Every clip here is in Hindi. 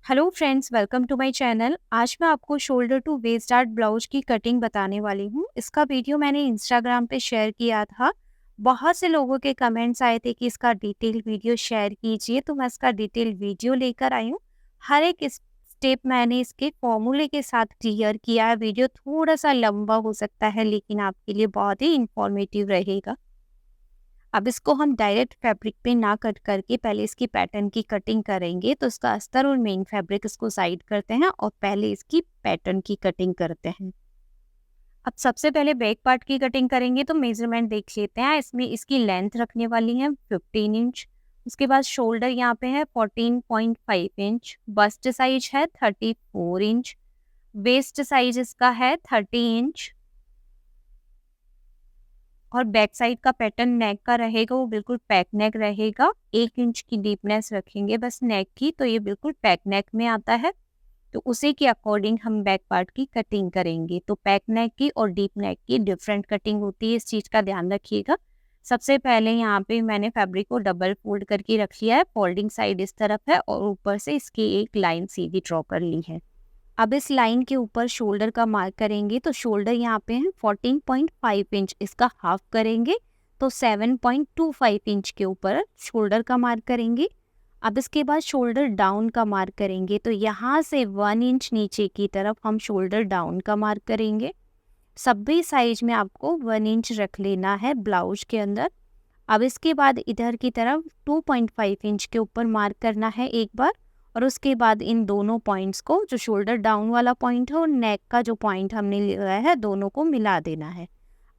Hello friends, welcome to my channel. आज मैं आपको shoulder to waist dart blouse की कटिंग बताने वाली हूँ। इसका वीडियो मैंने इंस्टाग्राम पे शेयर किया था। बहुत से लोगों के कमेंट्स आए थे कि इसका डिटेल वीडियो शेयर कीजिए, तो मैं इसका डिटेल वीडियो लेकर आई हूँ। हर एक स्टेप मैंने इसके फॉर्मूले के साथ क्लियर किया है। वीडियो थोड़ा सा लंबा हो सकता है, लेकिन आपके लिए बहुत ही इंफॉर्मेटिव रहेगा। अब इसको हम डायरेक्ट फैब्रिक पे ना कट करके पहले इसकी पैटर्न की कटिंग करेंगे। तो इसका अस्तर और मेन फैब्रिक इसको साइड करते हैं और पहले इसकी पैटर्न की कटिंग करते हैं। अब सबसे पहले बैक पार्ट की कटिंग करेंगे, तो मेजरमेंट देख लेते हैं। इसमें इसकी लेंथ रखने वाली है 15 इंच। उसके बाद शोल्डर यहाँ पे है 14.5 इंच। बस्ट साइज है 34 इंच। वेस्ट साइज इसका है 30 इंच। और बैक साइड का पैटर्न नेक का रहेगा, वो बिल्कुल पैक नेक रहेगा। 1 इंच की डीपनेस रखेंगे बस नेक की, तो ये बिल्कुल पैक नेक में आता है। तो उसी के अकॉर्डिंग हम बैक पार्ट की कटिंग करेंगे। तो पैक नेक की और डीप नेक की डिफरेंट कटिंग होती है, इस चीज़ का ध्यान रखिएगा। सबसे पहले यहाँ पे मैंने फैब्रिक को डबल फोल्ड करके रख लिया है। फोल्डिंग साइड इस तरफ है और ऊपर से इसकी एक लाइन सीधी ड्रॉ कर ली है। अब इस लाइन के ऊपर शोल्डर का मार्क करेंगे। तो शोल्डर यहाँ पे है 14.5 इंच, इसका हाफ करेंगे तो 7.25 इंच के ऊपर शोल्डर का मार्क करेंगे। अब इसके बाद शोल्डर डाउन का मार्क करेंगे। तो यहाँ से 1 इंच नीचे की तरफ हम शोल्डर डाउन का मार्क करेंगे। सभी साइज में आपको 1 इंच रख लेना है ब्लाउज के अंदर। अब इसके बाद इधर की तरफ 2.5 इंच के ऊपर मार्क करना है एक बार, और उसके बाद इन दोनों पॉइंट्स को, जो शोल्डर डाउन वाला पॉइंट है और नेक का जो पॉइंट हमने लिया है, दोनों को मिला देना है।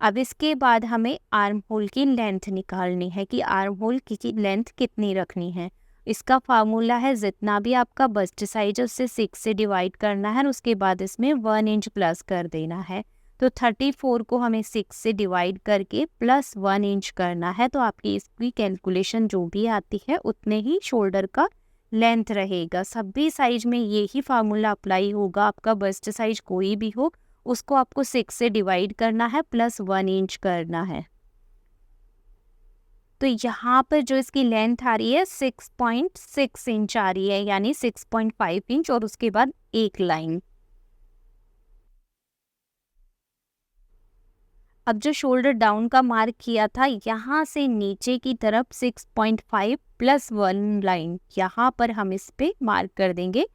अब इसके बाद हमें आर्म होल की लेंथ निकालनी है कि आर्म होल की लेंथ कितनी रखनी है। इसका फार्मूला है, जितना भी आपका बस्ट साइज है उससे 6 से डिवाइड करना है और उसके बाद इसमें 1 इंच प्लस कर देना है। तो 34 को हमें 6 से डिवाइड करके प्लस 1 इंच करना है। तो आपकी इसकी कैलकुलेशन जो भी आती है उतने ही शोल्डर का लेंथ रहेगा। सभी साइज में यही फार्मूला अप्लाई होगा। आपका बस्ट साइज कोई भी हो, उसको आपको 6 से डिवाइड करना है, प्लस 1 इंच करना है। तो यहाँ पर जो इसकी लेंथ आ रही है 6.6 इंच आ रही है, यानी 6.5 इंच, और उसके बाद एक लाइन। अब जो शोल्डर डाउन का मार्क किया था, यहाँ से नीचे की तरफ 6.5 प्लस 1 लाइन, यहाँ पर हम इस पे मार्क कर देंगे।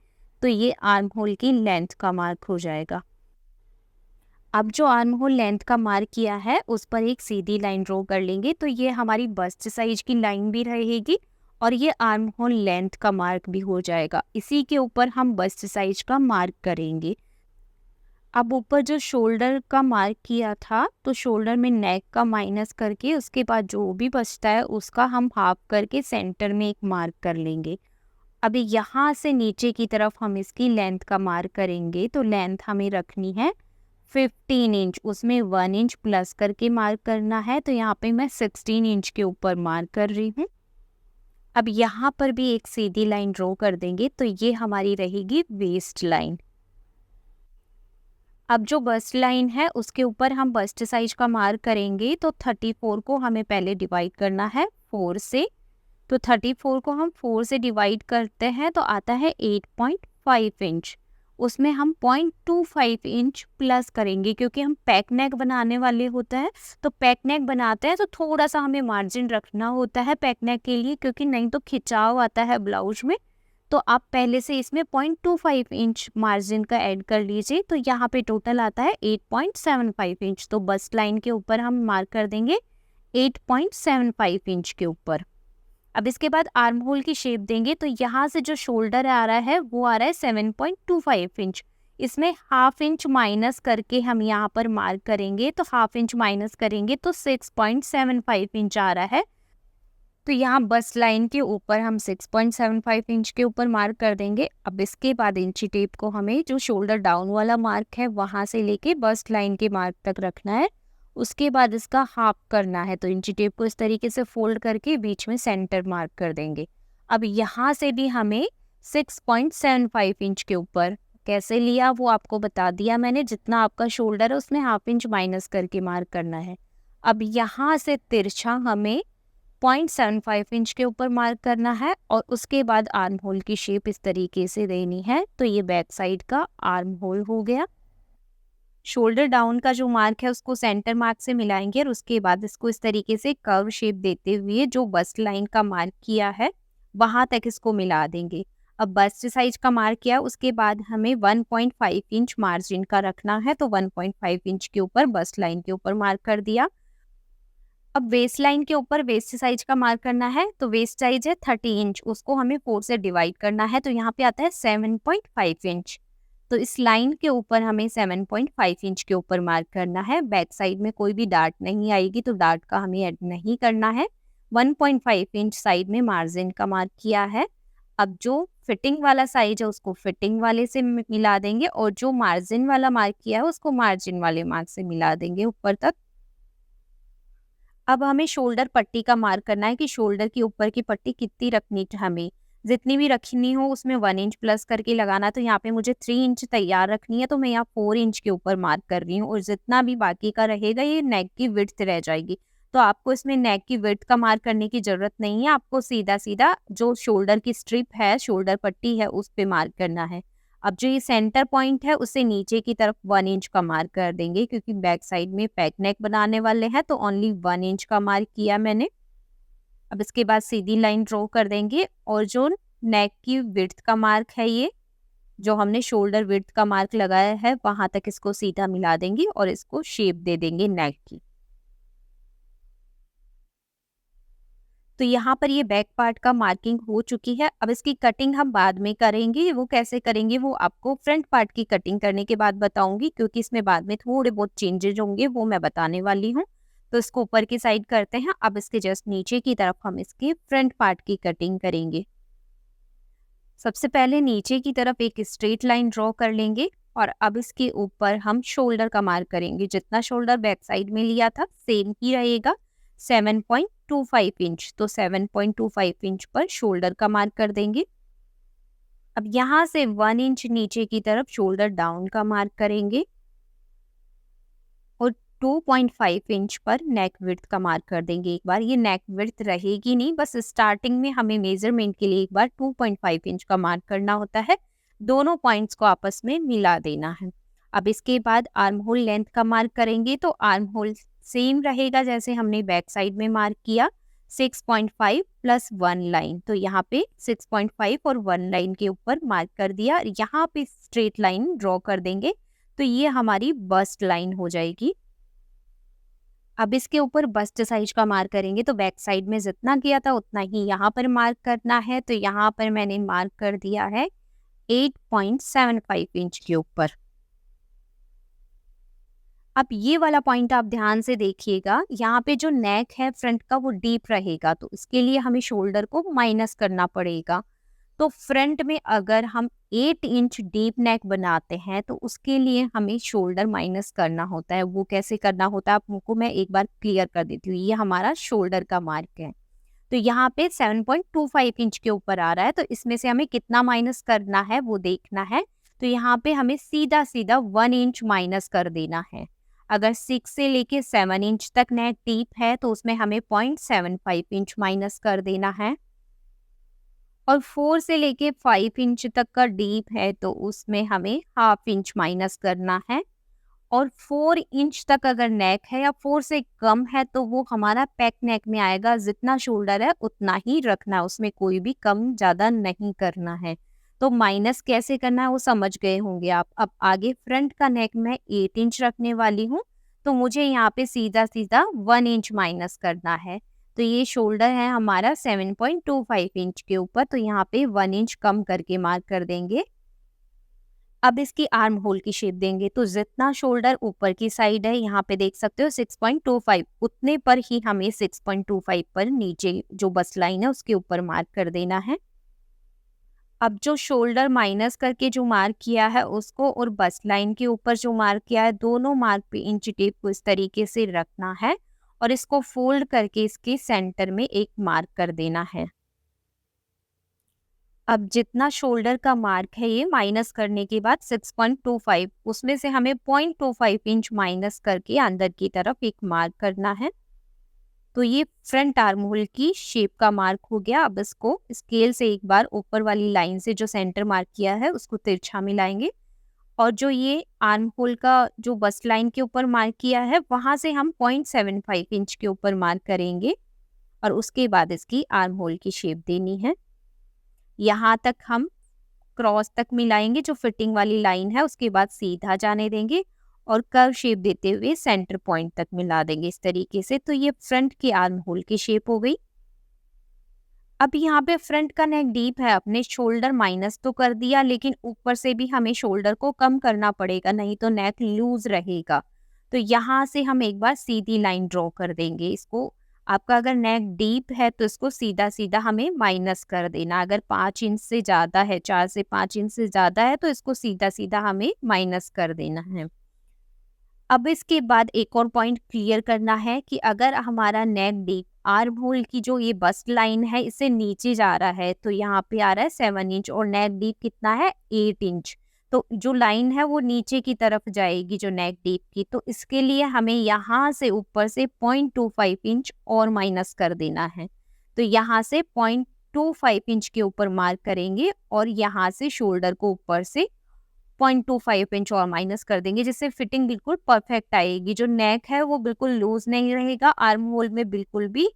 तो ये आर्म होल की लेंथ का मार्क हो जाएगा। अब जो आर्म होल लेंथ का मार्क किया है उस पर एक सीधी लाइन ड्रॉ कर लेंगे। तो ये हमारी बस्ट साइज की लाइन भी रहेगी और ये आर्म होल लेंथ का मार्क भी हो जाएगा। इसी के ऊपर हम बस्ट साइज का मार्क करेंगे। अब ऊपर जो शोल्डर का मार्क किया था, तो शोल्डर में नेक का माइनस करके उसके बाद जो भी बचता है उसका हम हाफ करके सेंटर में एक मार्क कर लेंगे। अभी यहाँ से नीचे की तरफ हम इसकी लेंथ का मार्क करेंगे। तो लेंथ हमें रखनी है 15 इंच, उसमें 1 इंच प्लस करके मार्क करना है। तो यहाँ पे मैं 16 इंच के ऊपर मार्क कर रही हूँ। अब यहाँ पर भी एक सीधी लाइन ड्रॉ कर देंगे। तो ये हमारी रहेगी वेस्ट लाइन। अब जो बस्ट लाइन है उसके ऊपर हम बस्ट साइज का मार्क करेंगे। तो 34 को हमें पहले डिवाइड करना है 4 से। तो 34 को हम 4 से डिवाइड करते हैं तो आता है 8.5 इंच। उसमें हम 0.25 इंच प्लस करेंगे, क्योंकि हम पैक नेक बनाने वाले होते हैं। तो पैक नेक बनाते हैं तो थोड़ा सा हमें मार्जिन रखना होता है पैक नेक के लिए, क्योंकि नहीं तो खिंचाव आता है ब्लाउज में। तो आप पहले से इसमें 0.25 इंच मार्जिन का ऐड कर लीजिए। तो यहाँ पे टोटल आता है 8.75 इंच। तो बस्ट लाइन के ऊपर हम मार्क कर देंगे 8.75 इंच के ऊपर। अब इसके बाद आर्म होल की शेप देंगे। तो यहाँ से जो शोल्डर आ रहा है वो आ रहा है 7.25 इंच। इसमें हाफ इंच माइनस करके हम यहाँ पर मार्क करेंगे। तो हाफ इंच माइनस करेंगे तो 6.75 इंच आ रहा है। तो यहाँ बस्ट लाइन के ऊपर हम 6.75 इंच के ऊपर मार्क कर देंगे। अब इसके बाद इंची टेप को हमें जो शोल्डर डाउन वाला मार्क है वहाँ से लेके बस्ट लाइन के मार्क तक रखना है। उसके बाद इसका हाफ करना है। तो इंची टेप को इस तरीके से फोल्ड करके बीच में सेंटर मार्क कर देंगे। अब यहाँ से भी हमें 6.75 इंच के ऊपर कैसे लिया वो आपको बता दिया मैंने। जितना आपका शोल्डर है उसमें हाफ इंच माइनस करके मार्क करना है। अब यहाँ से तिरछा हमें 0.75 इंच के ऊपर मार्क करना है और उसके बाद आर्म होल की शेप इस तरीके से देनी है। तो ये बैक साइड का आर्म होल हो गया। शोल्डर डाउन का जो मार्क है उसको सेंटर मार्क से मिलाएंगे और उसके बाद इसको इस तरीके से कर्व शेप देते हुए जो बस्ट लाइन का मार्क किया है वहां तक इसको मिला देंगे। अब बस्ट साइज का मार्क किया उसके बाद हमें 1.5 इंच मार्जिन का रखना है, तो 1.5 इंच के ऊपर बस्ट लाइन के ऊपर मार्क कर दिया। अब वेस्ट लाइन के ऊपर वेस्ट साइज का मार्क करना है, तो वेस्ट साइज है 30 इंच, उसको हमें 4 से डिवाइड करना है, तो यहाँ पे आता है 7.5 इंच। तो इस लाइन के ऊपर हमें 7.5 इंच के ऊपर मार्क करना है। बैक साइड में कोई भी डार्ट नहीं आएगी, तो डार्ट का हमें ऐड नहीं करना है। 1.5 इंच साइड में मार्जिन का मार्क किया है। अब जो फिटिंग वाला साइज है उसको फिटिंग वाले से मिला देंगे और जो मार्जिन वाला मार्क किया है उसको मार्जिन वाले मार्क से मिला देंगे ऊपर तक। अब हमें शोल्डर पट्टी का मार्क करना है कि शोल्डर की ऊपर की पट्टी कितनी रखनी है। हमें जितनी भी रखनी हो उसमें 1 इंच प्लस करके लगाना। तो यहाँ पे मुझे 3 इंच तैयार रखनी है, तो मैं यहाँ 4 इंच के ऊपर मार्क कर रही हूँ और जितना भी बाकी का रहेगा ये नेक की विड्थ रह जाएगी। तो आपको इसमें नेक की विड्थ का मार्क करने की जरूरत नहीं है, आपको सीधा सीधा जो शोल्डर की स्ट्रिप है, शोल्डर पट्टी है, उस पे मार्क करना है। अब जो ये सेंटर पॉइंट है उससे नीचे की तरफ 1 इंच का मार्क कर देंगे, क्योंकि बैक साइड में पैक नेक बनाने वाले हैं, तो ओनली 1 इंच का मार्क किया मैंने। अब इसके बाद सीधी लाइन ड्रॉ कर देंगे और जो नेक की विड्थ का मार्क है, ये जो हमने शोल्डर विड्थ का मार्क लगाया है वहां तक इसको सीधा मिला देंगे और इसको शेप दे देंगे नेक की। तो यहाँ पर ये बैक पार्ट का मार्किंग हो चुकी है। अब इसकी कटिंग हम बाद में करेंगे, वो कैसे करेंगे वो आपको फ्रंट पार्ट की कटिंग करने के बाद बताऊंगी, क्योंकि इसमें बाद में थोड़े बहुत चेंजेज होंगे, वो मैं बताने वाली हूँ। तो इसको ऊपर की साइड करते हैं। अब इसके जस्ट नीचे की तरफ हम इसके फ्रंट पार्ट की कटिंग करेंगे। सबसे पहले नीचे की तरफ एक स्ट्रेट लाइन ड्रॉ कर लेंगे और अब इसके ऊपर हम शोल्डर का मार्क करेंगे। जितना शोल्डर बैक साइड में लिया था सेम ही रहेगा, 7.25 इंच। तो 7.25 इंच पर शोल्डर का मार्क कर देंगे। अब यहाँ से 1 इंच नीचे की तरफ शोल्डर डाउन का मार्क करेंगे और 2.5 इंच पर नेक विड्थ का मार्क कर देंगे। एक बार ये नेक विड्थ रहेगी नहीं, बस स्टार्टिंग में हमें मेजरमेंट के लिए एक बार 2.5 इंच का मार्क करना होता है। दोनों पॉइंट्स को आपस में मिला देना है। अब इसके बाद आर्म होल लेंथ का मार्क करेंगे, तो आर्म होल सेम रहेगा जैसे हमने बैक साइड में मार्क किया, 6.5 प्लस 1 लाइन। तो यहाँ पे 6.5 और 1 लाइन के ऊपर मार्क कर दिया। यहाँ पे स्ट्रेट लाइन ड्रॉ कर देंगे, तो ये हमारी बस्ट लाइन हो जाएगी। अब इसके ऊपर बस्ट साइज का मार्क करेंगे, तो बैक साइड में जितना किया था उतना ही यहाँ पर मार्क करना है। तो यहाँ पर मैंने मार्क कर दिया है 8.75 इंच के ऊपर। अब ये वाला पॉइंट आप ध्यान से देखिएगा, यहाँ पे जो नेक है फ्रंट का वो डीप रहेगा, तो इसके लिए हमें शोल्डर को माइनस करना पड़ेगा। तो फ्रंट में अगर हम 8 इंच डीप नेक बनाते हैं तो उसके लिए हमें शोल्डर माइनस करना होता है। वो कैसे करना होता है आपको मैं एक बार क्लियर कर देती हूँ। ये हमारा शोल्डर का मार्क है, तो यहाँ पे 7.25 इंच के ऊपर आ रहा है, तो इसमें से हमें कितना माइनस करना है वो देखना है। तो यहाँ पे हमें सीधा सीधा 1 इंच माइनस कर देना है। अगर 6 से लेके 7 इंच तक नेक डीप है तो उसमें हमें 0.75 इंच माइनस कर देना है, और 4 से लेके 5 इंच तक का डीप है तो उसमें हमें हाफ इंच माइनस करना है, और 4 इंच तक अगर नेक है या 4 से कम है तो वो हमारा पैक नेक में आएगा। जितना शोल्डर है उतना ही रखना है, उसमें कोई भी कम ज़्यादा नहीं करना है। तो माइनस कैसे करना है वो समझ गए होंगे आप। अब आगे फ्रंट का नेक मैं 8 इंच रखने वाली हूँ, तो मुझे यहाँ पे सीधा सीधा 1 इंच माइनस करना है। तो ये शोल्डर है हमारा 7.25 इंच के ऊपर, तो यहाँ पे 1 इंच कम करके मार्क कर देंगे। अब इसकी आर्म होल की शेप देंगे, तो जितना शोल्डर ऊपर की साइड है यहाँ पे देख सकते हो 6.25, उतने पर ही हमें 6.25 पर नीचे जो बस्ट लाइन है उसके ऊपर मार्क कर देना है। अब जो शोल्डर माइनस करके जो मार्क किया है उसको और बस्ट लाइन के ऊपर जो मार्क किया है, दोनों मार्क पे इंच टेप को इस तरीके से रखना है और इसको फोल्ड करके इसके सेंटर में एक मार्क कर देना है। अब जितना शोल्डर का मार्क है ये माइनस करने के बाद 6.25, उसमें से हमें 0.25 इंच माइनस करके अंदर की तरफ एक मार्क करना है। तो ये फ्रंट आर्म होल की शेप का मार्क हो गया। अब इसको स्केल से एक बार ऊपर वाली लाइन से जो सेंटर मार्क किया है उसको तिरछा मिलाएंगे, और जो ये आर्म होल का जो बस्ट लाइन के ऊपर मार्क किया है वहां से हम 0.75 इंच के ऊपर मार्क करेंगे, और उसके बाद इसकी आर्म होल की शेप देनी है। यहाँ तक हम क्रॉस तक मिलाएंगे, जो फिटिंग वाली लाइन है, उसके बाद सीधा जाने देंगे और कर्व शेप देते हुए सेंटर पॉइंट तक मिला देंगे इस तरीके से। तो ये फ्रंट की आर्म होल की शेप हो गई। अब यहाँ पे फ्रंट का नेक डीप है, अपने शोल्डर माइनस तो कर दिया, लेकिन ऊपर से भी हमें शोल्डर को कम करना पड़ेगा, नहीं तो नेक लूज रहेगा। तो यहाँ से हम एक बार सीधी लाइन ड्रॉ कर देंगे इसको। आपका अगर नेक डीप है तो इसको सीधा सीधा हमें माइनस कर देना। अगर 5 इंच से ज़्यादा है, 4 से 5 इंच से ज़्यादा है, तो इसको सीधा सीधा हमें माइनस कर देना है। अब इसके बाद एक और पॉइंट क्लियर करना है कि अगर हमारा नेक डीप आर्म होल की जो ये बस्ट लाइन है इससे नीचे जा रहा है, तो यहाँ पे आ रहा है 7 इंच और नेक डीप कितना है 8 इंच, तो जो लाइन है वो नीचे की तरफ जाएगी जो नेक डीप की। तो इसके लिए हमें यहाँ से ऊपर से 0.25 इंच और माइनस कर देना है। तो यहाँ से 0.25 इंच के ऊपर मार्क करेंगे और यहाँ से शोल्डर को ऊपर से 0.25 इंच और माइनस कर देंगे, जिससे फिटिंग बिल्कुल परफेक्ट आएगी। जो नेक है वो बिल्कुल लूज नहीं रहेगा, आर्म होल में बिल्कुल भी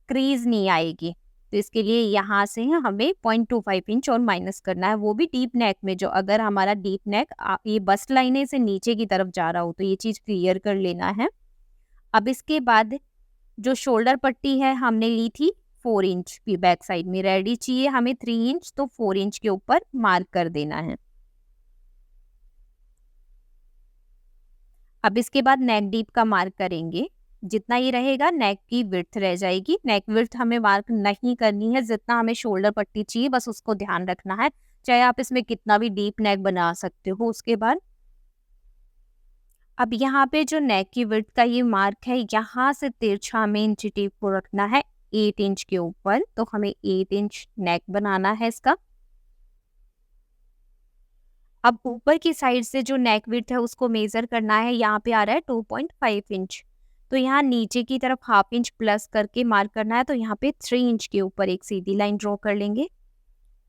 क्रीज नहीं आएगी। तो इसके लिए यहाँ से हमें 0.25 इंच और माइनस करना है, वो भी डीप नेक में। जो अगर हमारा डीप नेक ये बस्ट लाइन से नीचे की तरफ जा रहा हो, तो ये चीज क्लियर कर लेना है। अब इसके बाद जो शोल्डर पट्टी है हमने ली थी 4 इंच की, बैक साइड में रेडी चाहिए हमें 3 इंच, तो 4 इंच के ऊपर मार्क कर देना है। अब इसके बाद नेक डीप का मार्क करेंगे। जितना ये रहेगा नेक की विड्थ रह जाएगी। नेक विड्थ हमें मार्क नहीं करनी है, जितना हमें शोल्डर पट्टी चाहिए बस उसको ध्यान रखना है, चाहे आप इसमें कितना भी डीप नेक बना सकते हो। उसके बाद अब यहाँ पे जो नेक की विड्थ का ये मार्क है, यहाँ से तिरछा हमें इंची टेप को रखना है 8 इंच के ऊपर। तो हमें 8 इंच नेक बनाना है इसका। अब ऊपर की साइड से जो नेक विड्थ है उसको मेजर करना है। यहाँ पे आ रहा है 2.5 इंच, तो यहाँ नीचे की तरफ हाफ इंच प्लस करके मार्क करना है। तो यहाँ पे 3 इंच के ऊपर एक सीधी लाइन ड्रॉ कर लेंगे।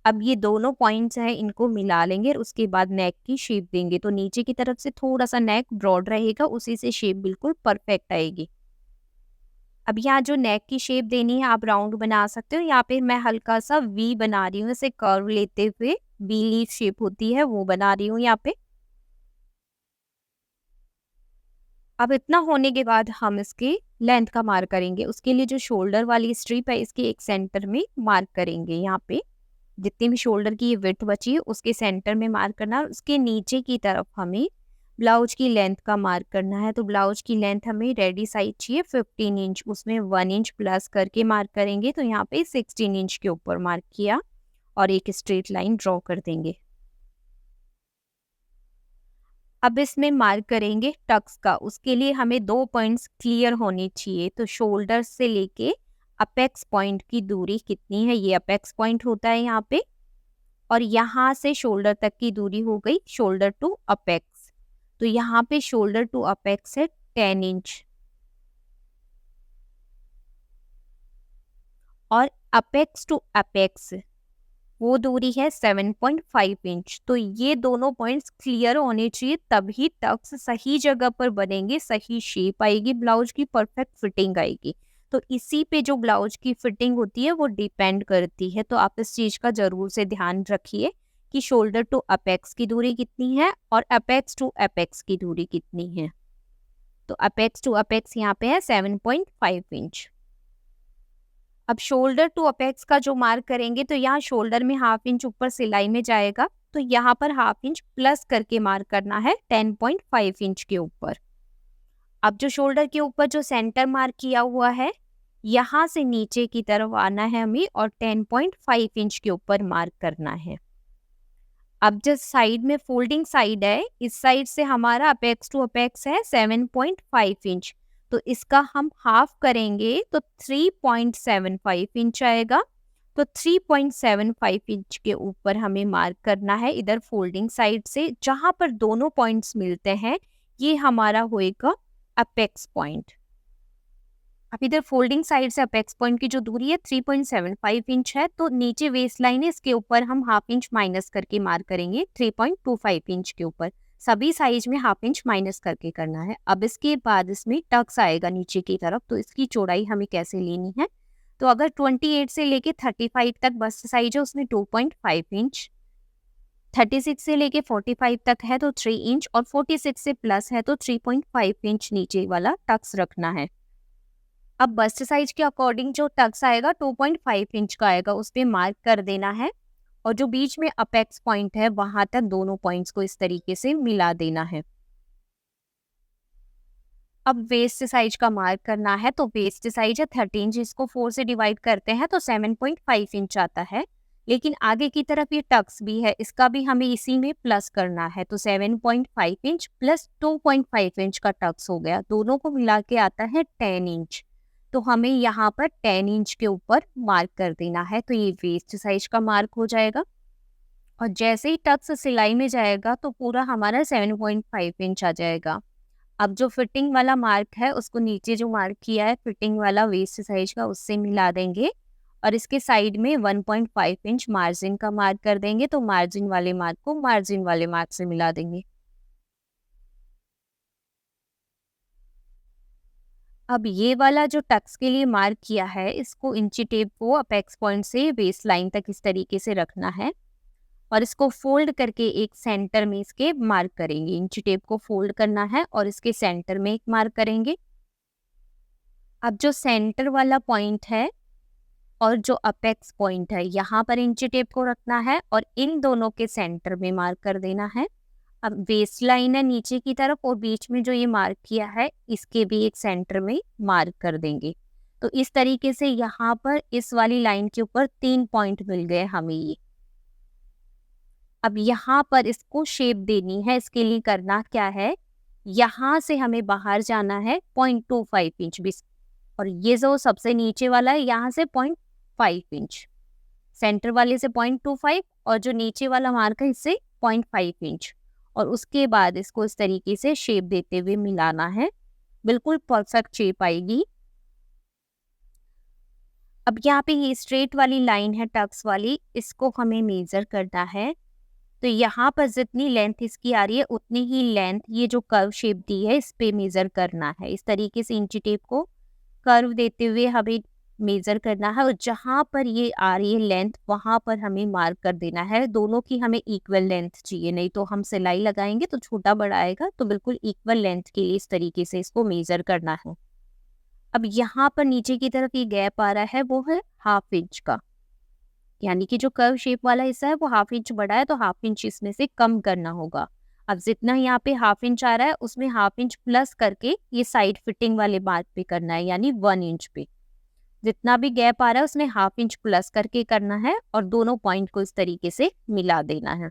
अब ये दोनों पॉइंट्स हैं, इनको मिला लेंगे और उसके बाद नेक की शेप देंगे। तो नीचे की तरफ से थोड़ा सा नेक ब्रॉड रहेगा, उसी से शेप बिल्कुल परफेक्ट आएगी। अब यहाँ जो नेक की शेप देनी है आप राउंड बना सकते हो। यहाँ पे मैं हल्का सा वी बना रही हूँ, इसे कर्व लेते हुए वी लीफ शेप होती है वो बना रही हूँ यहाँ पे। अब इतना होने के बाद हम इसके लेंथ का मार्क करेंगे। उसके लिए जो शोल्डर वाली स्ट्रिप है इसके एक सेंटर में मार्क करेंगे। यहाँ पे जितनी भी शोल्डर की ये विड्थ बची है उसके सेंटर में मार्क करना है। उसके नीचे की तरफ हमें ब्लाउज की लेंथ का मार्क करना है। तो ब्लाउज की लेंथ हमें रेडी साइड चाहिए 15 इंच, उसमें 1 इंच प्लस करके मार्क करेंगे। तो यहाँ पे 16 इंच के ऊपर मार्क किया और एक स्ट्रेट लाइन ड्रॉ कर देंगे। अब इसमें मार्क करेंगे टक्स का। उसके लिए हमें 2 पॉइंट्स क्लियर होने चाहिए। तो शोल्डर से लेके अपेक्स पॉइंट की दूरी कितनी है, ये अपेक्स पॉइंट होता है यहाँ पे, और यहाँ से शोल्डर तक की दूरी हो गई शोल्डर टू अपेक्स। तो यहाँ पे शोल्डर टू अपेक्स है 10 इंच और अपेक्स टू अपेक्स वो दूरी है 7.5 इंच। तो ये दोनों पॉइंट्स क्लियर होने चाहिए, तभी टक्स सही जगह पर बनेंगे, सही शेप आएगी, ब्लाउज की परफेक्ट फिटिंग आएगी। तो इसी पे जो ब्लाउज की फिटिंग होती है वो डिपेंड करती है। तो आप इस चीज का जरूर से ध्यान रखिए कि शोल्डर टू अपेक्स की दूरी कितनी है और अपेक्स टू अपेक्स की दूरी कितनी है। तो अपेक्स टू अपेक्स यहाँ पे है 7.5 इंच। अब शोल्डर टू अपेक्स का जो मार्क करेंगे, तो यहाँ शोल्डर में हाफ इंच ऊपर सिलाई में जाएगा, तो यहाँ पर हाफ इंच प्लस करके मार्क करना है 10.5 इंच के ऊपर। अब जो शोल्डर के ऊपर जो सेंटर मार्क किया हुआ है, यहाँ से नीचे की तरफ आना है हमें और 10.5 इंच के ऊपर मार्क करना है। अब जो साइड में फोल्डिंग साइड है, इस साइड से हमारा अपेक्स टू अपेक्स है 7.5 इंच, तो इसका हम हाफ करेंगे तो 3.75 इंच आएगा। तो 3.75 इंच के ऊपर हमें मार्क करना है इधर फोल्डिंग साइड से। जहां पर दोनों पॉइंट्स मिलते हैं ये हमारा होएगा अपेक्स पॉइंट। अब इधर फोल्डिंग साइड से अपेक्स पॉइंट की जो दूरी है 3.75 इंच है, तो नीचे वेस्ट लाइन है, इसके ऊपर हम हाफ इंच माइनस करके मार्क करेंगे 3.25 इंच के ऊपर। सभी साइज में हाफ इंच माइनस करके करना है। अब इसके बाद इसमें टक्स आएगा नीचे की तरफ, तो इसकी चौड़ाई हमें कैसे लेनी है, तो अगर 28 से लेके 35 तक बस्ट साइज है उसमें 2.5 इंच, 36 से लेके 45 तक है तो 3 इंच, और 46 से प्लस है तो 3.5 इंच नीचे वाला टक्स रखना है। अब बस्ट साइज के अकॉर्डिंग जो टक्स आएगा 2.5 इंच का आएगा, उस पे मार्क कर देना है, और जो बीच में अपेक्स पॉइंट है वहां तक दोनों पॉइंट्स को इस तरीके से मिला देना है। अब वेस्ट साइज का मार्क करना है, तो वेस्ट साइज है 13 इंच, इसको 4 से डिवाइड करते हैं तो 7.5 इंच आता है। लेकिन आगे की तरफ ये टक्स भी है, इसका भी हमें इसी में प्लस करना है, तो 7.5 इंच प्लस 2.5 इंच का टक्स हो गया, दोनों को मिला के आता है 10 इंच। तो हमें यहाँ पर 10 इंच के ऊपर मार्क कर देना है, तो ये वेस्ट साइज का मार्क हो जाएगा। और जैसे ही टक्स सिलाई में जाएगा तो पूरा हमारा 7.5 इंच आ जाएगा। अब जो फिटिंग वाला मार्क है उसको नीचे जो मार्क किया है फिटिंग वाला वेस्ट साइज का उससे मिला देंगे, और इसके साइड में 1.5 इंच मार्जिन का मार्क कर देंगे, तो मार्जिन वाले मार्क को मार्जिन वाले मार्क से मिला देंगे। अब ये वाला जो टक्स के लिए मार्क किया है इसको इंची टेप को अपेक्स पॉइंट से वेस्ट लाइन तक इस तरीके से रखना है, और इसको फोल्ड करके एक सेंटर में इसके मार्क करेंगे। इंची टेप को फोल्ड करना है और इसके सेंटर में एक मार्क करेंगे। अब जो सेंटर वाला पॉइंट है और जो अपेक्स पॉइंट है यहाँ पर इंची टेप को रखना है और इन दोनों के सेंटर में मार्क कर देना है। अब वेस्ट लाइन है नीचे की तरफ और बीच में जो ये मार्क किया है इसके भी एक सेंटर में मार्क कर देंगे। तो इस तरीके से यहाँ पर इस वाली लाइन के ऊपर 3 पॉइंट मिल गए हमें ये। अब यहाँ पर इसको शेप देनी है, इसके लिए करना क्या है, यहाँ से हमें बाहर जाना है 0.25 इंच भी, और ये जो सबसे नीचे वाला है यहाँ से 0.5 इंच, सेंटर वाले से 0.25 और जो नीचे वाला मार्क है इससे 0.5 इंच, और उसके बाद इसको इस तरीके से शेप देते हुए मिलाना है, बिल्कुल परफेक्ट शेप आएगी। अब यहाँ पे ये स्ट्रेट वाली लाइन है टक्स वाली, इसको हमें मेजर करना है, तो यहाँ पर जितनी लेंथ इसकी आ रही है उतनी ही लेंथ ये जो कर्व शेप दी है इस पे मेजर करना है। इस तरीके से इंची टेप को कर्व देते हुए हमें मेजर करना है, और जहाँ पर ये आ रही है लेंथ वहाँ पर हमें मार्क कर देना है। दोनों की हमें इक्वल लेंथ चाहिए, नहीं तो हम सिलाई लगाएंगे तो छोटा बड़ा आएगा, तो बिल्कुल इक्वल लेंथ के लिए इस तरीके से इसको मेजर करना है। अब यहाँ पर नीचे की तरफ ये गैप आ रहा है वो है हाफ इंच का, यानी कि जो कर्व शेप वाला हिस्सा है वो हाफ इंच बड़ा है, तो हाफ इंच इसमें से कम करना होगा। अब जितना यहाँ पे हाफ इंच आ रहा है उसमें हाफ इंच प्लस करके ये साइड फिटिंग वाले मार्क पे करना है, यानी 1 इंच पे जितना भी गैप आ रहा है उसमें हाफ इंच प्लस करके करना है, और दोनों पॉइंट को इस तरीके से मिला देना है।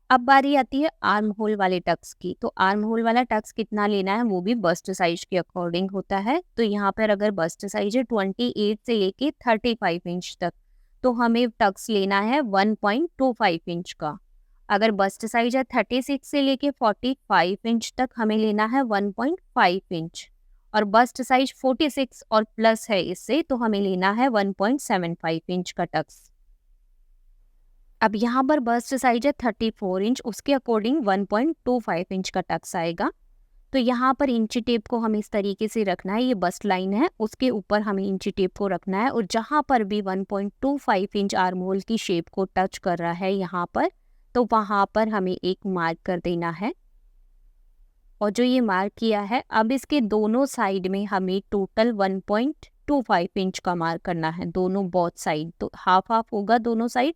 अब बारी आती है आर्म होल वाले टक्स की, तो आर्म होल वाला टक्स कितना लेना है वो भी बस्ट साइज के अकॉर्डिंग होता है। तो यहाँ पर अगर बस्ट साइज है 28 से लेके 35 इंच तक, तो हमें टक्स लेना है 1.25 इंच का। अगर बस्ट साइज है 36 से लेके 45 इंच तक, हमें लेना है 1.5 इंच, और बस्ट साइज 46 और प्लस है इससे, तो हमें लेना है 1.75 इंच का टक्स। अब यहाँ पर बस्ट साइज है 34 इंच, उसके अकॉर्डिंग 1.25 इंच का टक्स आएगा। तो यहाँ पर इंची टेप को हमें इस तरीके से रखना है, ये बस्ट लाइन है उसके ऊपर हमें इंची टेप को रखना है, और जहाँ पर भी 1.25 इंच आर्म होल की शेप को टच कर रहा है यहाँ पर, तो वहाँ पर हमें एक मार्क कर देना है। और जो ये मार्क किया है अब इसके दोनों साइड में हमें टोटल 1.25 इंच का मार्क करना है, दोनों बोथ साइड, तो हाफ हाफ होगा दोनों साइड,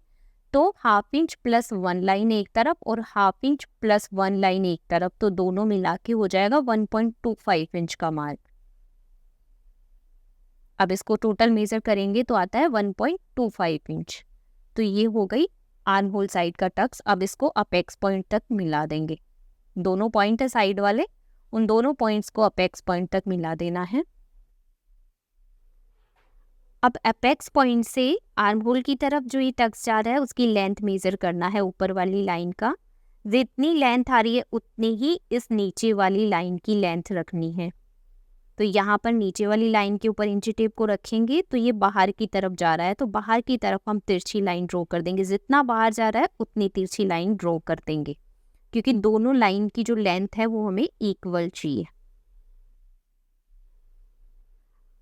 तो हाफ इंच प्लस 1 लाइन एक तरफ और हाफ इंच प्लस 1 लाइन एक तरफ, तो दोनों मिला के हो जाएगा 1.25 इंच का मार्क। अब इसको टोटल मेजर करेंगे तो आता है 1.25 इंच। तो ये हो गई आर्म होल साइड का टक्स। अब इसको अपेक्स पॉइंट तक मिला देंगे, दोनों पॉइंट है साइड वाले, उन दोनों पॉइंट्स को अपेक्स पॉइंट तक मिला देना है। अब अपेक्स पॉइंट से आर्म होल की तरफ जो ये टक्स जा रहा है उसकी लेंथ मेजर करना है ऊपर वाली लाइन का, जितनी लेंथ आ रही है उतनी ही इस नीचे वाली लाइन की लेंथ रखनी है। तो यहाँ पर नीचे वाली लाइन के ऊपर इंची टेप को रखेंगे तो ये बाहर की तरफ जा रहा है, तो बाहर की तरफ हम तिरछी लाइन ड्रॉ कर देंगे। जितना बाहर जा रहा है उतनी तिरछी लाइन ड्रॉ कर देंगे, क्योंकि दोनों लाइन की जो लेंथ है वो हमें इक्वल चाहिए।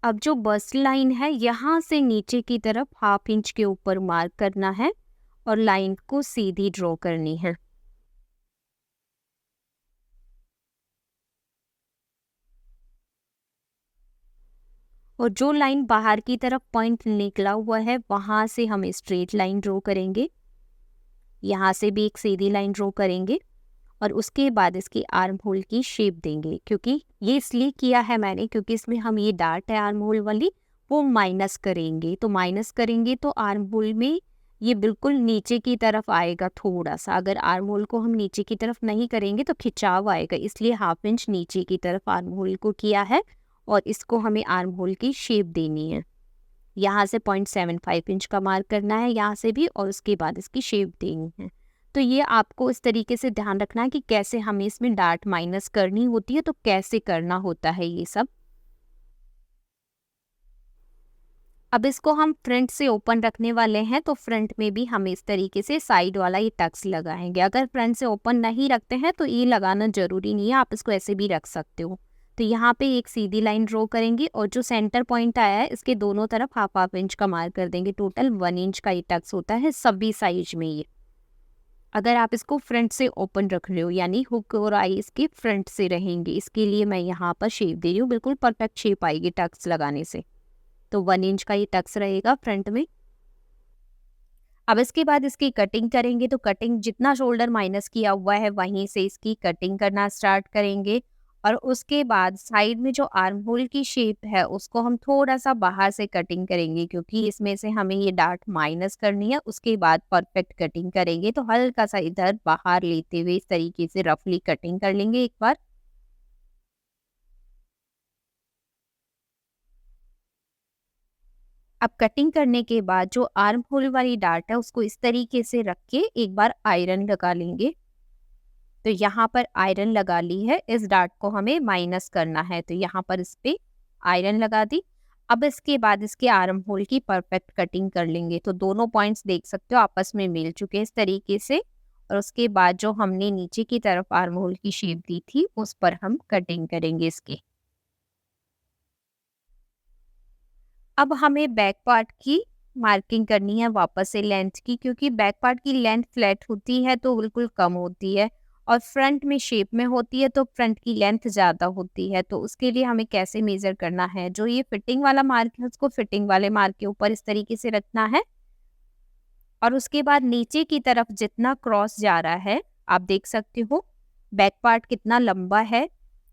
अब जो बस्ट लाइन है यहाँ से नीचे की तरफ 1/2 इंच के ऊपर मार्क करना है और लाइन को सीधी ड्रॉ करनी है। और जो लाइन बाहर की तरफ पॉइंट निकला हुआ है वहां से हम स्ट्रेट लाइन ड्रॉ करेंगे। यहाँ से भी एक सीधी लाइन ड्रॉ करेंगे और उसके बाद इसकी आर्म होल की शेप देंगे। क्योंकि ये इसलिए किया है मैंने क्योंकि इसमें हम ये डार्ट है आर्म होल वाली वो माइनस करेंगे, तो माइनस करेंगे तो आर्म होल में ये बिल्कुल नीचे की तरफ आएगा थोड़ा सा। अगर आर्म होल को हम नीचे की तरफ नहीं करेंगे तो खिंचाव आएगा, इसलिए 1/2 इंच नीचे की तरफ आर्म होल को किया है और इसको हमें आर्म होल की शेप देनी है। यहाँ से 0.75 इंच का मार्क करना है यहाँ से भी, और उसके बाद इसकी शेप देनी है। तो ये आपको इस तरीके से ध्यान रखना है कि कैसे हमें इसमें डार्ट माइनस करनी होती है, तो कैसे करना होता है ये सब। अब इसको हम फ्रंट से ओपन रखने वाले हैं, तो फ्रंट में भी हम इस तरीके से साइड वाला ये टक्स लगाएंगे। अगर फ्रंट से ओपन नहीं रखते हैं तो ये लगाना जरूरी नहीं है, आप इसको ऐसे भी रख सकते हो। तो यहाँ पे एक सीधी लाइन ड्रॉ करेंगे और जो सेंटर पॉइंट आया है इसके दोनों तरफ 1/2 इंच का मार्क कर देंगे। टोटल 1 इंच का ये टक्स होता है सभी साइज में ये। अगर आप इसको फ्रंट से ओपन रख रहे हो यानी हुक और आई इसके फ्रंट से रहेंगे, इसके लिए मैं यहाँ पर शेप दे रही हूँ। बिल्कुल परफेक्ट शेप आएगी टक्स लगाने से। तो 1 इंच का ये टक्स रहेगा फ्रंट में। अब इसके बाद इसकी कटिंग करेंगे, तो कटिंग जितना शोल्डर माइनस किया हुआ है वहीं से इसकी कटिंग करना स्टार्ट करेंगे। और उसके बाद साइड में जो आर्म होल की शेप है उसको हम थोड़ा सा बाहर से कटिंग करेंगे, क्योंकि इसमें से हमें ये डार्ट माइनस करनी है। उसके बाद परफेक्ट कटिंग करेंगे, तो हल्का सा इधर बाहर लेते हुए इस तरीके से रफली कटिंग कर लेंगे एक बार। अब कटिंग करने के बाद जो आर्म होल वाली डार्ट है उसको इस तरीके से रख के एक बार आयरन लगा लेंगे। तो यहाँ पर आयरन लगा ली है, इस डार्ट को हमें माइनस करना है, तो यहाँ पर इस पे आयरन लगा दी। अब इसके बाद इसके आर्म होल की परफेक्ट कटिंग कर लेंगे। तो दोनों पॉइंट्स देख सकते हो आपस में मिल चुके हैं इस तरीके से। और उसके बाद जो हमने नीचे की तरफ आर्म होल की शेप दी थी उस पर हम कटिंग करेंगे इसके। अब हमें बैक पार्ट की मार्किंग करनी है वापस से लेंथ की, क्योंकि बैक पार्ट की लेंथ फ्लैट होती है तो बिल्कुल कम होती है और फ्रंट में शेप में होती है तो फ्रंट की लेंथ ज़्यादा होती है। तो उसके लिए हमें कैसे मेज़र करना है, जो ये फिटिंग वाला मार्क है उसको फिटिंग वाले मार्क के ऊपर इस तरीके से रखना है। और उसके बाद नीचे की तरफ जितना क्रॉस जा रहा है आप देख सकते हो बैक पार्ट कितना लंबा है,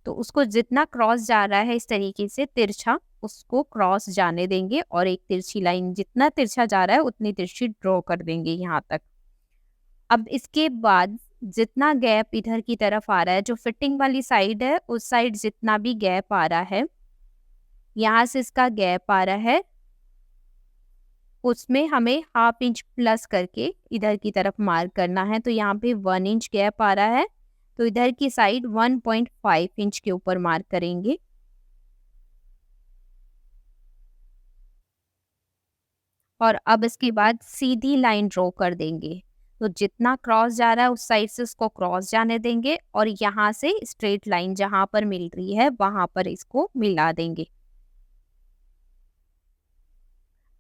तो उसको जितना क्रॉस जा रहा है इस तरीके से तिरछा उसको क्रॉस जाने देंगे और एक तिरछी लाइन जितना तिरछा जा रहा है उतनी तिरछी ड्रॉ कर देंगे यहाँ तक। अब इसके बाद जितना गैप इधर की तरफ आ रहा है, जो फिटिंग वाली साइड है उस साइड जितना भी गैप आ रहा है, यहाँ से इसका गैप आ रहा है, उसमें हमें 1/2 इंच प्लस करके इधर की तरफ मार्क करना है। तो यहाँ पे 1 इंच गैप आ रहा है, तो इधर की साइड 1.5 इंच के ऊपर मार्क करेंगे। और अब इसके बाद सीधी लाइन ड्रॉ कर देंगे। तो जितना क्रॉस जा रहा है उस साइड से उसको क्रॉस जाने देंगे और यहाँ से स्ट्रेट लाइन जहाँ पर मिल रही है वहां पर इसको मिला देंगे।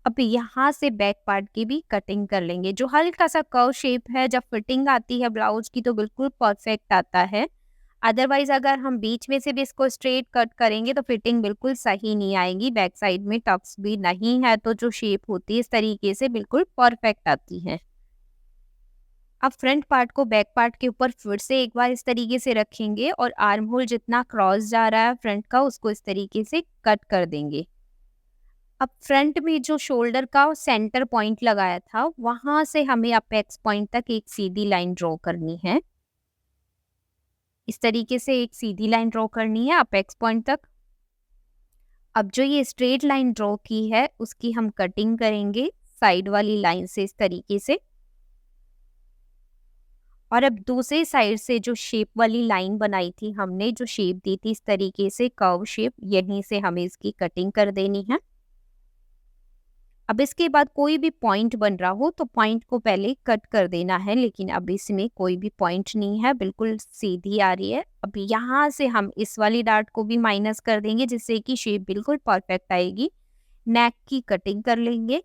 अब यहाँ से बैक पार्ट की भी कटिंग कर लेंगे। जो हल्का सा कर्व शेप है जब फिटिंग आती है ब्लाउज की तो बिल्कुल परफेक्ट आता है। अदरवाइज अगर हम बीच में से भी इसको स्ट्रेट कट करेंगे तो फिटिंग बिल्कुल सही नहीं आएगी। बैक साइड में टक्स भी नहीं है तो जो शेप होती है इस तरीके से बिल्कुल परफेक्ट आती है। अब फ्रंट पार्ट को बैक पार्ट के ऊपर फिर से एक बार इस तरीके से रखेंगे और आर्म होल जितना क्रॉस जा रहा है फ्रंट का उसको इस तरीके से कट कर देंगे। अब फ्रंट में जो शोल्डर का सेंटर पॉइंट लगाया था वहां से हमें अपेक्स पॉइंट तक एक सीधी लाइन ड्रॉ करनी है। इस तरीके से एक सीधी लाइन ड्रॉ करनी है अपेक्स पॉइंट तक। अब जो ये स्ट्रेट लाइन ड्रॉ की है उसकी हम कटिंग करेंगे साइड वाली लाइन से इस तरीके से। और अब दूसरी साइड से जो शेप वाली लाइन बनाई थी हमने, जो शेप दी थी इस तरीके से कर्व शेप, यहीं से हमें इसकी कटिंग कर देनी है। अब इसके बाद कोई भी पॉइंट बन रहा हो तो पॉइंट को पहले कट कर देना है, लेकिन अब इसमें कोई भी पॉइंट नहीं है, बिल्कुल सीधी आ रही है। अब यहाँ से हम इस वाली डार्ट को भी माइनस कर देंगे, जिससे कि शेप बिल्कुल परफेक्ट आएगी। नेक की कटिंग कर लेंगे।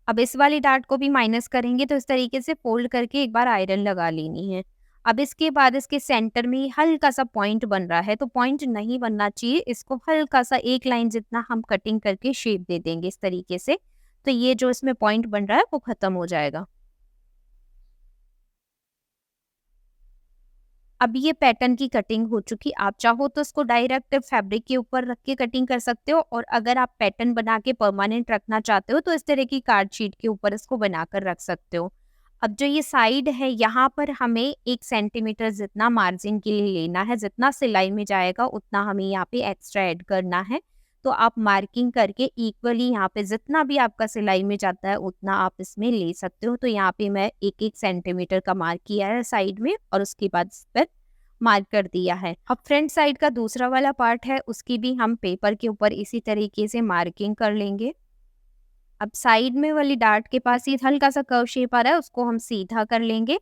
अब इस वाली डार्ट को भी माइनस करेंगे, तो इस तरीके से फोल्ड करके एक बार आयरन लगा लेनी है। अब इसके बाद इसके सेंटर में हल्का सा पॉइंट बन रहा है, तो पॉइंट नहीं बनना चाहिए, इसको हल्का सा एक लाइन जितना हम कटिंग करके शेप दे देंगे इस तरीके से, तो ये जो इसमें पॉइंट बन रहा है वो खत्म हो जाएगा। अब ये पैटर्न की कटिंग हो चुकी। आप चाहो तो इसको डायरेक्ट फैब्रिक के ऊपर रख के कटिंग कर सकते हो, और अगर आप पैटर्न बना के परमानेंट रखना चाहते हो तो इस तरह की कार्ड शीट के ऊपर इसको बनाकर रख सकते हो। अब जो ये साइड है, यहाँ पर हमें 1 सेंटीमीटर जितना मार्जिन के लिए लेना है, जितना सिलाई में जाएगा उतना हमें यहाँ पे एक्स्ट्रा ऐड करना है। तो आप मार्किंग करके इक्वली यहाँ पे जितना भी आपका सिलाई में जाता है उतना आप इसमें ले सकते हो। तो यहाँ पे मैं 1-1 सेंटीमीटर का मार्क किया है साइड में, और उसके बाद इस पर मार्क कर दिया है। अब फ्रंट साइड का दूसरा वाला पार्ट है, उसकी भी हम पेपर के ऊपर इसी तरीके से मार्किंग कर लेंगे। अब साइड में वाली डार्ट के पास ये हल्का सा कर्व शेप आ रहा है, उसको हम सीधा कर लेंगे।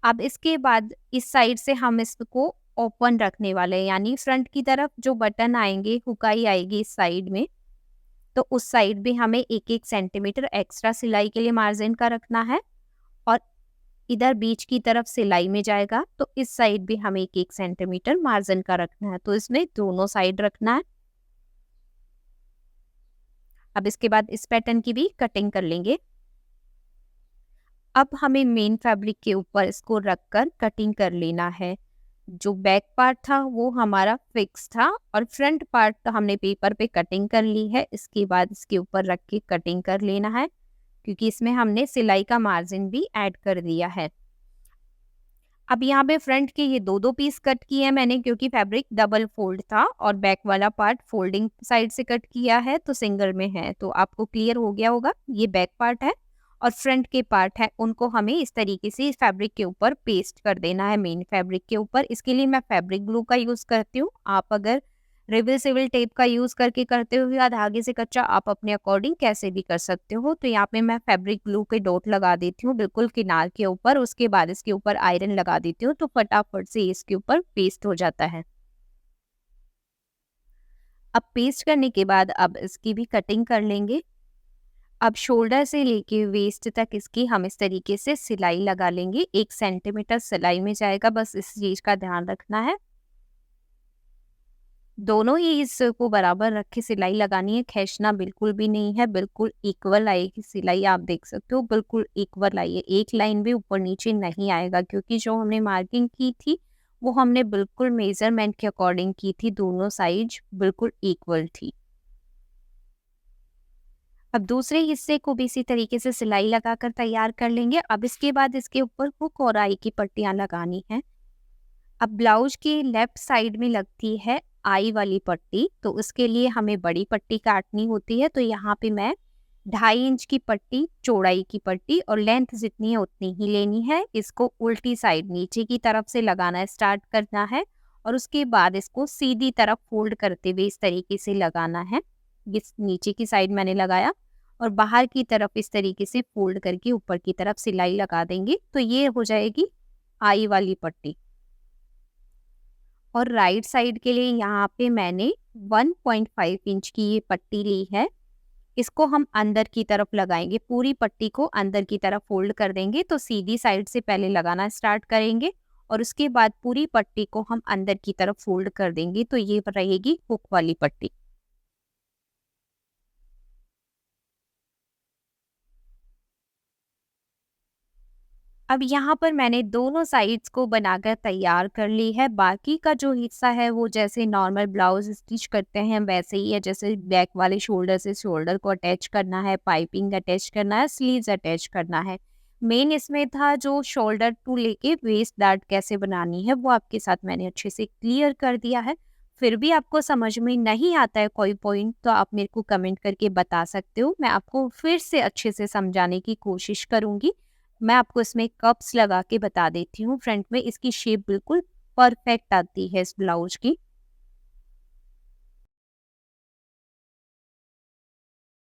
अब इसके बाद इस साइड से हम इसको ओपन रखने वाले हैं, यानी फ्रंट की तरफ जो बटन आएंगे, हुकाई आएगी इस साइड में, तो उस साइड भी हमें 1-1 सेंटीमीटर एक्स्ट्रा सिलाई के लिए मार्जिन का रखना है। और इधर बीच की तरफ सिलाई में जाएगा, तो इस साइड भी हमें 1-1 सेंटीमीटर मार्जिन का रखना है, तो इसमें दोनों साइड रखना है। अब इसके बाद इस पैटर्न की भी कटिंग कर लेंगे। अब हमें मेन फैब्रिक के ऊपर इसको रखकर कटिंग कर लेना है। जो बैक पार्ट था वो हमारा फिक्स था, और फ्रंट पार्ट तो हमने पेपर पे कटिंग कर ली है। इसके बाद इसके ऊपर रख के कटिंग कर लेना है, क्योंकि इसमें हमने सिलाई का मार्जिन भी ऐड कर दिया है। अब यहाँ पे फ्रंट के ये 2-2 पीस कट किए हैं मैंने, क्योंकि फैब्रिक डबल फोल्ड था, और बैक वाला पार्ट फोल्डिंग साइड से कट किया है तो सिंगल में है। तो आपको क्लियर हो गया होगा, ये बैक पार्ट है और फ्रंट के पार्ट है, उनको हमें इस तरीके से इस फैब्रिक के ऊपर पेस्ट कर देना है, मेन फैब्रिक के ऊपर। इसके लिए मैं फैब्रिक ग्लू का यूज करती हूँ। आप अगर रिवर्सिबल टेप का यूज करके करते हो या धागे से कच्चा, आप अपने अकॉर्डिंग कैसे भी कर सकते हो। तो यहाँ पे मैं फैब्रिक ग्लू के डॉट लगा देती हूँ बिल्कुल किनार के ऊपर, उसके बाद इसके ऊपर आयरन लगा देती हूँ, तो फटाफट से इसके ऊपर पेस्ट हो जाता है। अब पेस्ट करने के बाद अब इसकी भी कटिंग कर लेंगे। अब शोल्डर से लेके वेस्ट तक इसकी हम इस तरीके से सिलाई लगा लेंगे। 1 सेंटीमीटर सिलाई में जाएगा, बस इस चीज का ध्यान रखना है। दोनों ही इसको बराबर रख के सिलाई लगानी है, खींचना बिल्कुल भी नहीं है, बिल्कुल इक्वल आएगी सिलाई। आप देख सकते हो बिल्कुल इक्वल आई है, एक लाइन भी ऊपर नीचे नहीं आएगा, क्योंकि जो हमने मार्किंग की थी वो हमने बिल्कुल मेजरमेंट के अकॉर्डिंग की थी, दोनों साइड बिल्कुल इक्वल थी। अब दूसरे हिस्से को भी इसी तरीके से सिलाई लगाकर तैयार कर लेंगे। अब इसके बाद इसके ऊपर हुक और आई की पट्टियां लगानी है। अब ब्लाउज की लेफ्ट साइड में लगती है आई वाली पट्टी, तो उसके लिए हमें बड़ी पट्टी काटनी होती है। तो यहाँ पे मैं 2.5 इंच की पट्टी, चौड़ाई की पट्टी, और लेंथ जितनी है उतनी ही लेनी है। इसको उल्टी साइड नीचे की तरफ से लगाना स्टार्ट करना है, और उसके बाद इसको सीधी तरफ फोल्ड करते हुए इस तरीके से लगाना है। इस नीचे की साइड मैंने लगाया, और बाहर की तरफ इस तरीके से फोल्ड करके ऊपर की तरफ सिलाई लगा देंगे, तो ये हो जाएगी आई वाली पट्टी। और राइट साइड के लिए यहाँ पे मैंने 1.5 इंच की ये पट्टी ली है। इसको हम अंदर की तरफ लगाएंगे, पूरी पट्टी को अंदर की तरफ फोल्ड कर देंगे, तो सीधी साइड से पहले लगाना स्टार्ट करेंगे, और उसके बाद पूरी पट्टी को हम अंदर की तरफ फोल्ड कर देंगे, तो ये रहेगी हुक वाली पट्टी। अब यहाँ पर मैंने दोनों साइड्स को बनाकर तैयार कर ली है। बाकी का जो हिस्सा है वो जैसे नॉर्मल ब्लाउज स्टिच करते हैं वैसे ही है, जैसे बैक वाले शोल्डर से शोल्डर को अटैच करना है, पाइपिंग अटैच करना है, स्लीव्स अटैच करना है। मेन इसमें था जो शोल्डर टू लेके वेस्ट डार्ट कैसे बनानी है, वो आपके साथ मैंने अच्छे से क्लियर कर दिया है। फिर भी आपको समझ में नहीं आता है कोई पॉइंट, तो आप मेरे को कमेंट करके बता सकते हो। मैं आपको फिर से अच्छे से समझाने की कोशिश करूँगी। मैं आपको इसमें कप्स लगा के बता देती हूँ फ्रंट में, इसकी शेप बिल्कुल परफेक्ट आती है इस ब्लाउज की।